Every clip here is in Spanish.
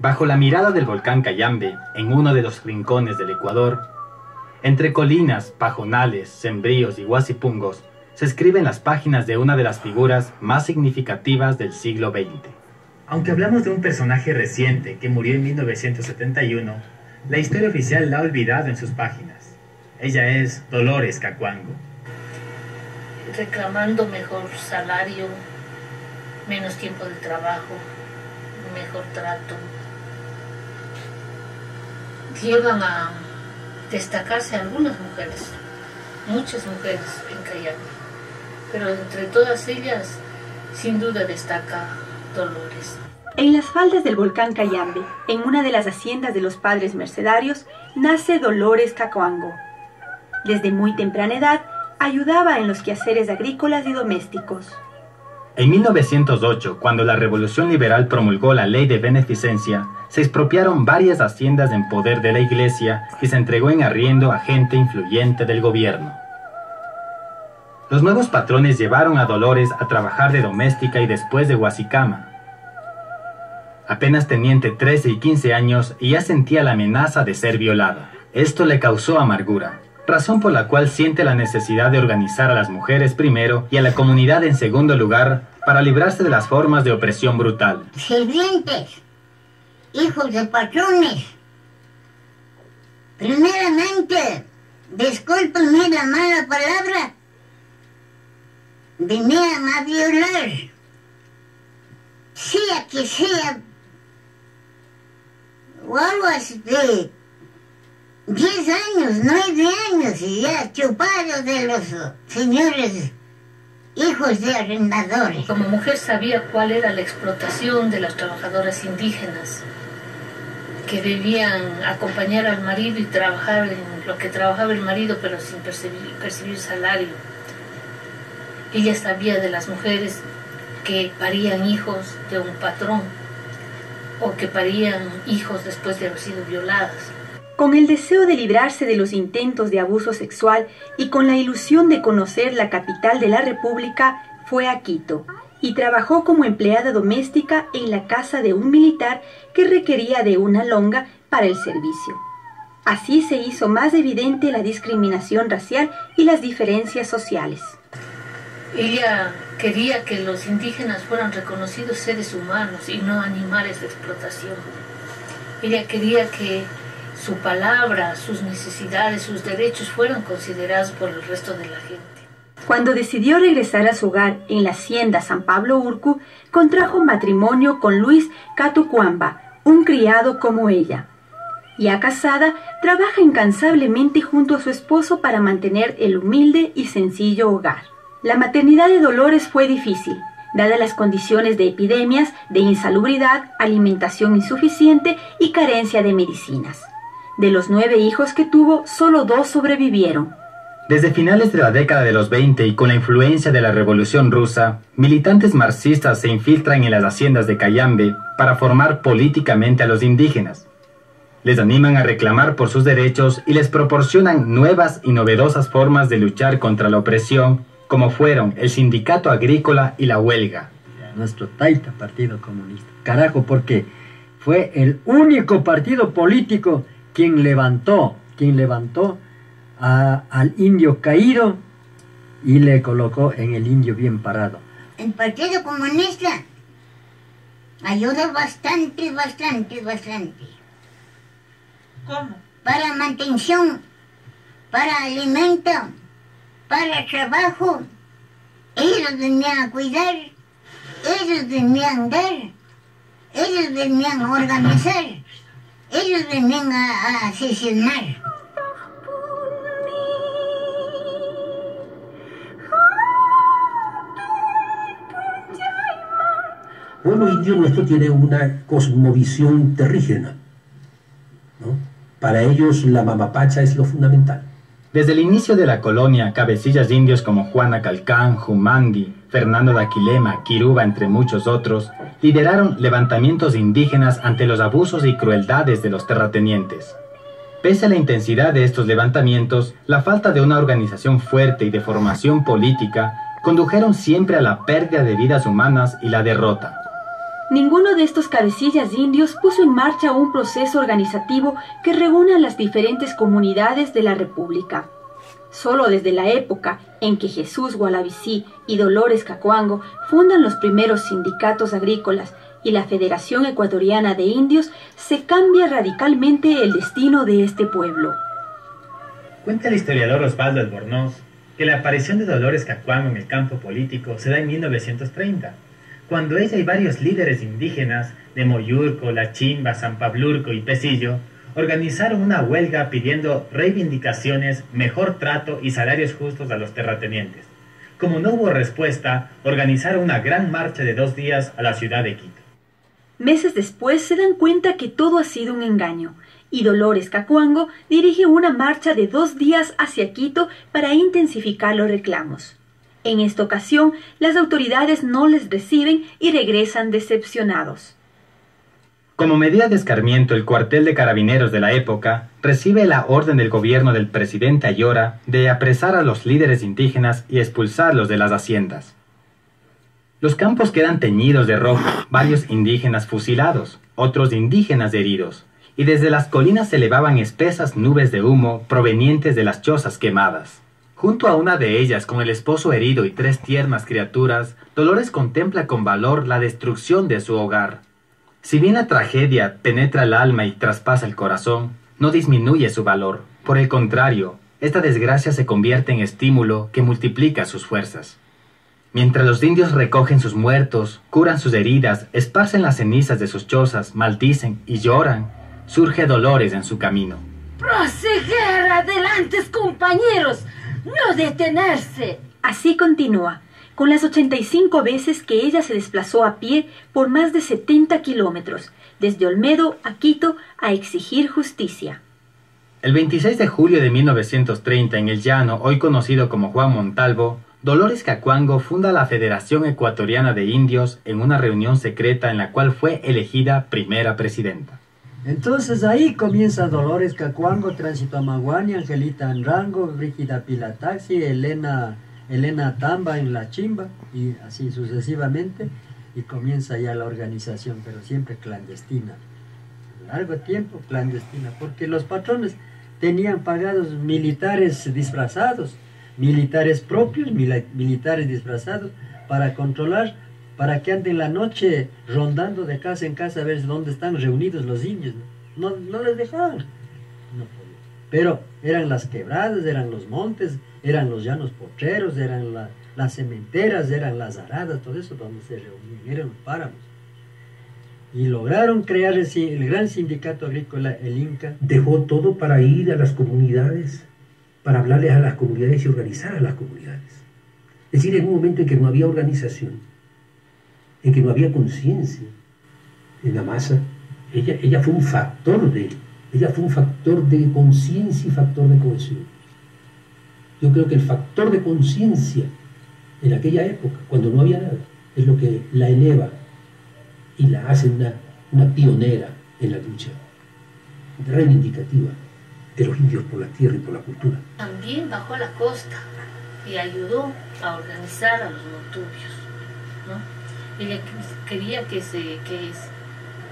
Bajo la mirada del volcán Cayambe, en uno de los rincones del Ecuador, entre colinas, pajonales, sembríos y huasipungos, se escriben las páginas de una de las figuras más significativas del siglo XX. Aunque hablamos de un personaje reciente que murió en 1971, la historia oficial la ha olvidado en sus páginas. Ella es Dolores Cacuango. Reclamando mejor salario, menos tiempo de trabajo, mejor trato. Llevan a destacarse algunas mujeres, muchas mujeres en Cayambe, pero entre todas ellas, sin duda destaca Dolores. En las faldas del volcán Cayambe, en una de las haciendas de los padres mercedarios, nace Dolores Cacuango. Desde muy temprana edad, ayudaba en los quehaceres agrícolas y domésticos. En 1908, cuando la Revolución Liberal promulgó la Ley de Beneficencia, se expropiaron varias haciendas en poder de la Iglesia y se entregó en arriendo a gente influyente del gobierno. Los nuevos patrones llevaron a Dolores a trabajar de doméstica y después de huasicama. Apenas tenía entre 13 y 15 años y ya sentía la amenaza de ser violada. Esto le causó amargura, razón por la cual siente la necesidad de organizar a las mujeres primero y a la comunidad en segundo lugar para librarse de las formas de opresión brutal. Sirvientes, hijos de patrones, primeramente, discúlpenme la mala palabra, venían a violar, sea que sea, guaguas de 10 años, 9 años, y ya chupados de los señores hijos de arrendadores. Como mujer sabía cuál era la explotación de las trabajadoras indígenas, que debían acompañar al marido y trabajar en lo que trabajaba el marido, pero sin percibir salario. Ella sabía de las mujeres que parían hijos de un patrón o que parían hijos después de haber sido violadas. Con el deseo de librarse de los intentos de abuso sexual y con la ilusión de conocer la capital de la República, fue a Quito y trabajó como empleada doméstica en la casa de un militar que requería de una longa para el servicio. Así se hizo más evidente la discriminación racial y las diferencias sociales. Ella quería que los indígenas fueran reconocidos seres humanos y no animales de explotación. Ella quería que su palabra, sus necesidades, sus derechos fueron considerados por el resto de la gente. Cuando decidió regresar a su hogar en la hacienda San Pablo Urcu, contrajo matrimonio con Luis Catucuamba, un criado como ella. Ya casada, trabaja incansablemente junto a su esposo para mantener el humilde y sencillo hogar. La maternidad de Dolores fue difícil, dadas las condiciones de epidemias, de insalubridad, alimentación insuficiente y carencia de medicinas. De los 9 hijos que tuvo, solo 2 sobrevivieron. Desde finales de la década de los 20 y con la influencia de la Revolución Rusa, militantes marxistas se infiltran en las haciendas de Cayambe para formar políticamente a los indígenas. Les animan a reclamar por sus derechos y les proporcionan nuevas y novedosas formas de luchar contra la opresión, como fueron el sindicato agrícola y la huelga. Nuestro Taita Partido Comunista. Carajo, porque fue el único partido político quien levantó al indio caído y le colocó en el indio bien parado. El Partido Comunista ayuda bastante. ¿Cómo? Para mantención, para alimento, para trabajo. Ellos venían a cuidar, ellos venían a dar, ellos venían a organizar, ellos venían a sesionar. El pueblo indio nuestro tiene una cosmovisión terrígena, ¿no? Para ellos la mamapacha es lo fundamental. Desde el inicio de la colonia, cabecillas de indios como Juana Calcán, Jumandi, Fernando de Aquilema, Quiruba, entre muchos otros, lideraron levantamientos indígenas ante los abusos y crueldades de los terratenientes. Pese a la intensidad de estos levantamientos, la falta de una organización fuerte y de formación política condujeron siempre a la pérdida de vidas humanas y la derrota. Ninguno de estos cabecillas indios puso en marcha un proceso organizativo que reúna a las diferentes comunidades de la República. Solo desde la época en que Jesús Gualavicí y Dolores Cacuango fundan los primeros sindicatos agrícolas y la Federación Ecuatoriana de Indios, se cambia radicalmente el destino de este pueblo. Cuenta el historiador Osvaldo Albornoz que la aparición de Dolores Cacuango en el campo político se da en 1930, cuando ella y varios líderes indígenas de Moyurco, La Chimba, San Pablurco y Pesillo organizaron una huelga pidiendo reivindicaciones, mejor trato y salarios justos a los terratenientes. Como no hubo respuesta, organizaron una gran marcha de 2 días a la ciudad de Quito. Meses después se dan cuenta que todo ha sido un engaño, y Dolores Cacuango dirige una marcha de 2 días hacia Quito para intensificar los reclamos. En esta ocasión, las autoridades no les reciben y regresan decepcionados. Como medida de escarmiento, el cuartel de carabineros de la época recibe la orden del gobierno del presidente Ayora de apresar a los líderes indígenas y expulsarlos de las haciendas. Los campos quedan teñidos de rojo, varios indígenas fusilados, otros indígenas heridos, y desde las colinas se elevaban espesas nubes de humo provenientes de las chozas quemadas. Junto a una de ellas, con el esposo herido y 3 tiernas criaturas, Dolores contempla con valor la destrucción de su hogar. Si bien la tragedia penetra el alma y traspasa el corazón, no disminuye su valor. Por el contrario, esta desgracia se convierte en estímulo que multiplica sus fuerzas. Mientras los indios recogen sus muertos, curan sus heridas, esparcen las cenizas de sus chozas, maldicen y lloran, surge Dolores en su camino. ¡Proseguir adelante, compañeros! ¡No detenerse! Así continúa, con las 85 veces que ella se desplazó a pie por más de 70 kilómetros, desde Olmedo a Quito, a exigir justicia. El 26 de julio de 1930, en el llano, hoy conocido como Juan Montalvo, Dolores Cacuango funda la Federación Ecuatoriana de Indios en una reunión secreta en la cual fue elegida primera presidenta. Entonces ahí comienza Dolores Cacuango, Tránsito Amaguani, Angelita Anrango, Brígida Pilataxi, Elena Tamba en La Chimba, y así sucesivamente, y comienza ya la organización, pero siempre clandestina. Largo tiempo clandestina, porque los patrones tenían pagados militares disfrazados, militares propios, militares disfrazados, para controlar, para que anden la noche rondando de casa en casa a ver dónde están reunidos los indios. No les dejaban. No podían. Pero eran las quebradas, eran los montes, eran los llanos potreros, eran las cementeras, eran las aradas, todo eso donde se reunían, eran los páramos. Y lograron crear el gran sindicato agrícola, el Inca. Dejó todo para ir a las comunidades, para hablarles a las comunidades y organizar a las comunidades. Es decir, en un momento en que no había organización, en que no había conciencia en la masa, ella fue un factor de conciencia y factor de cohesión. Yo creo que el factor de conciencia en aquella época, cuando no había nada, es lo que la eleva y la hace una pionera en la lucha reivindicativa de los indios por la tierra y por la cultura. También bajó a la costa y ayudó a organizar a los montubios, ¿no? Ella quería que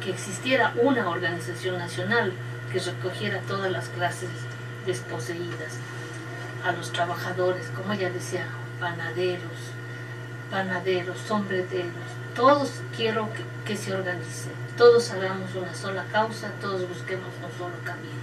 existiera una organización nacional que recogiera todas las clases desposeídas, a los trabajadores, como ella decía, panaderos, sombreteros, todos quiero que se organicen, todos hagamos una sola causa, todos busquemos un solo camino.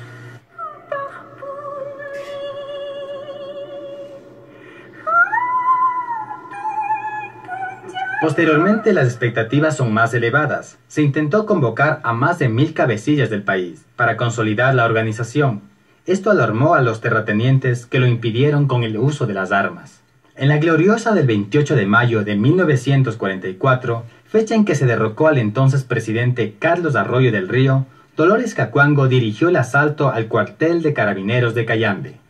Posteriormente, las expectativas son más elevadas. Se intentó convocar a más de 1000 cabecillas del país para consolidar la organización. Esto alarmó a los terratenientes, que lo impidieron con el uso de las armas. En la gloriosa del 28 de mayo de 1944, fecha en que se derrocó al entonces presidente Carlos Arroyo del Río, Dolores Cacuango dirigió el asalto al cuartel de carabineros de Cayambe.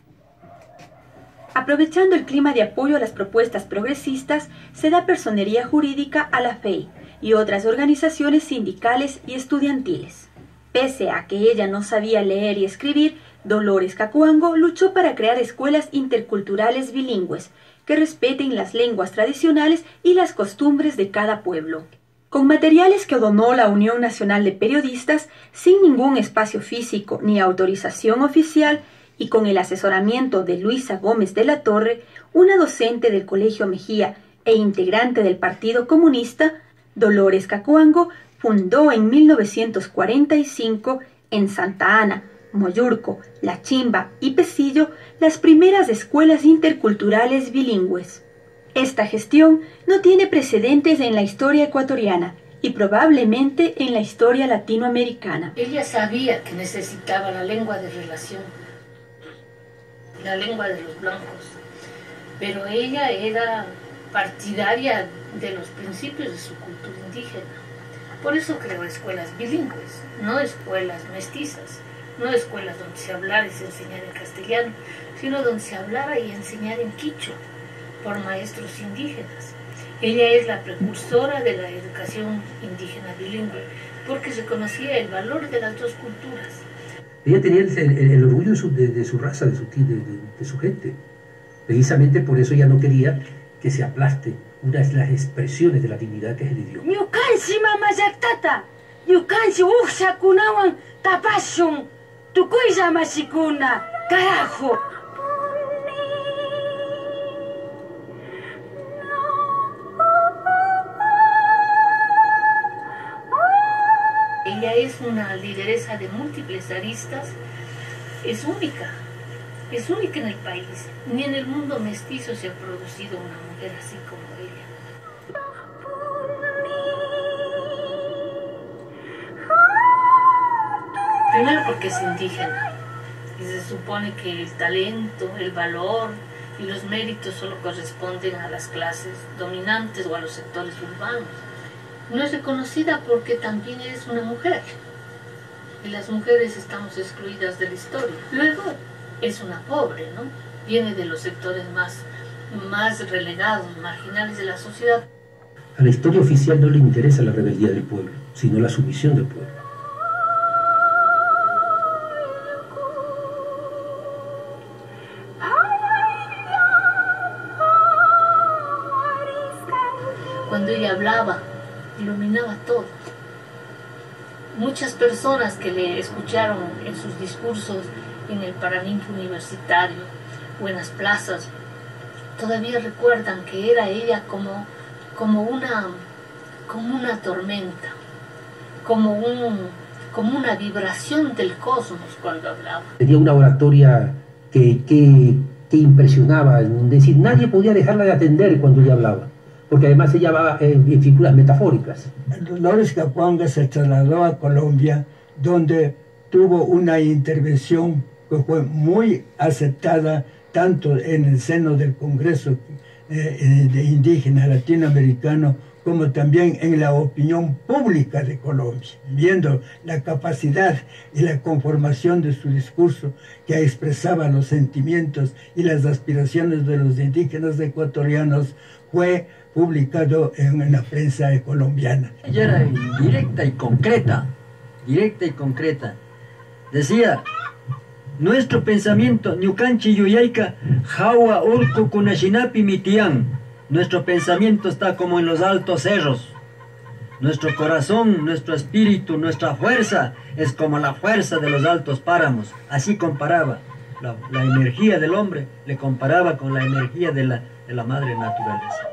Aprovechando el clima de apoyo a las propuestas progresistas, se da personería jurídica a la FEI y otras organizaciones sindicales y estudiantiles. Pese a que ella no sabía leer y escribir, Dolores Cacuango luchó para crear escuelas interculturales bilingües que respeten las lenguas tradicionales y las costumbres de cada pueblo. con materiales que donó la Unión Nacional de Periodistas sin ningún espacio físico ni autorización oficial y con el asesoramiento de Luisa Gómez de la Torre, una docente del Colegio Mejía e integrante del Partido Comunista, Dolores Cacuango fundó en 1945 en Santa Ana, Moyurco, La Chimba y Pesillo las primeras escuelas interculturales bilingües. Esta gestión no tiene precedentes en la historia ecuatoriana y probablemente en la historia latinoamericana. Ella sabía que necesitaba la lengua de relación, la lengua de los blancos, pero ella era partidaria de los principios de su cultura indígena. Por eso creó escuelas bilingües, no escuelas mestizas, no escuelas donde se hablara y se enseñara en castellano, sino donde se hablara y enseñara en quichua por maestros indígenas. Ella es la precursora de la educación indígena bilingüe, porque se conocía el valor de las dos culturas. Ella tenía el orgullo de su raza, de su gente. Precisamente por eso ella no quería que se aplaste una de las expresiones de la dignidad que es el idioma. Ñukansi mamallaktata, ñukansi uqshakunawan tapashun, tukuylla mashikuna, carajo. Ella es una lideresa de múltiples aristas, es única en el país. Ni en el mundo mestizo se ha producido una mujer así como ella. Primero porque es indígena y se supone que el talento, el valor y los méritos solo corresponden a las clases dominantes o a los sectores urbanos. No es reconocida porque también es una mujer y las mujeres estamos excluidas de la historia. Luego es una pobre, ¿no? Viene de los sectores más relegados, marginales de la sociedad. A la historia oficial no le interesa la rebeldía del pueblo, sino la sumisión del pueblo. Cuando ella hablaba, iluminaba todo. Muchas personas que le escucharon en sus discursos en el Paraninfo universitario o en las plazas todavía recuerdan que era ella como una tormenta, como una vibración del cosmos cuando hablaba. Tenía una oratoria que impresionaba, es decir, nadie podía dejarla de atender cuando ella hablaba, porque además ella hablaba en figuras metafóricas. Dolores Cacuango se trasladó a Colombia, donde tuvo una intervención que fue muy aceptada tanto en el seno del Congreso de Indígena Latinoamericano como también en la opinión pública de Colombia, viendo la capacidad y la conformación de su discurso que expresaba los sentimientos y las aspiraciones de los indígenas ecuatorianos, fue publicado en la prensa colombiana. Ella era directa y concreta, Decía: nuestro pensamiento, Ñukanchi Yuyayka, Jawa Urku Kunashinapi Mitián. Nuestro pensamiento está como en los altos cerros. Nuestro corazón, nuestro espíritu, nuestra fuerza es como la fuerza de los altos páramos. Así comparaba la energía del hombre, le comparaba con la energía de la madre naturaleza.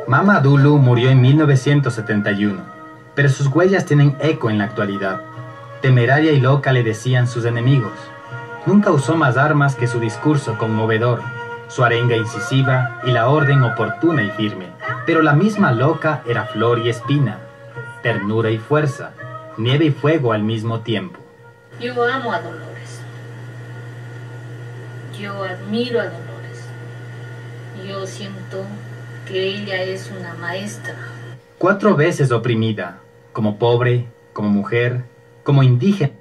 Mama Dulu murió en 1971, pero sus huellas tienen eco en la actualidad. Temeraria y loca le decían sus enemigos. Nunca usó más armas que su discurso conmovedor, su arenga incisiva y la orden oportuna y firme. Pero la misma loca era flor y espina, ternura y fuerza, nieve y fuego al mismo tiempo. Yo amo a Dolores. Yo admiro a Dolores. Yo siento que ella es una maestra. 4 veces oprimida, como pobre, como mujer, como indígena.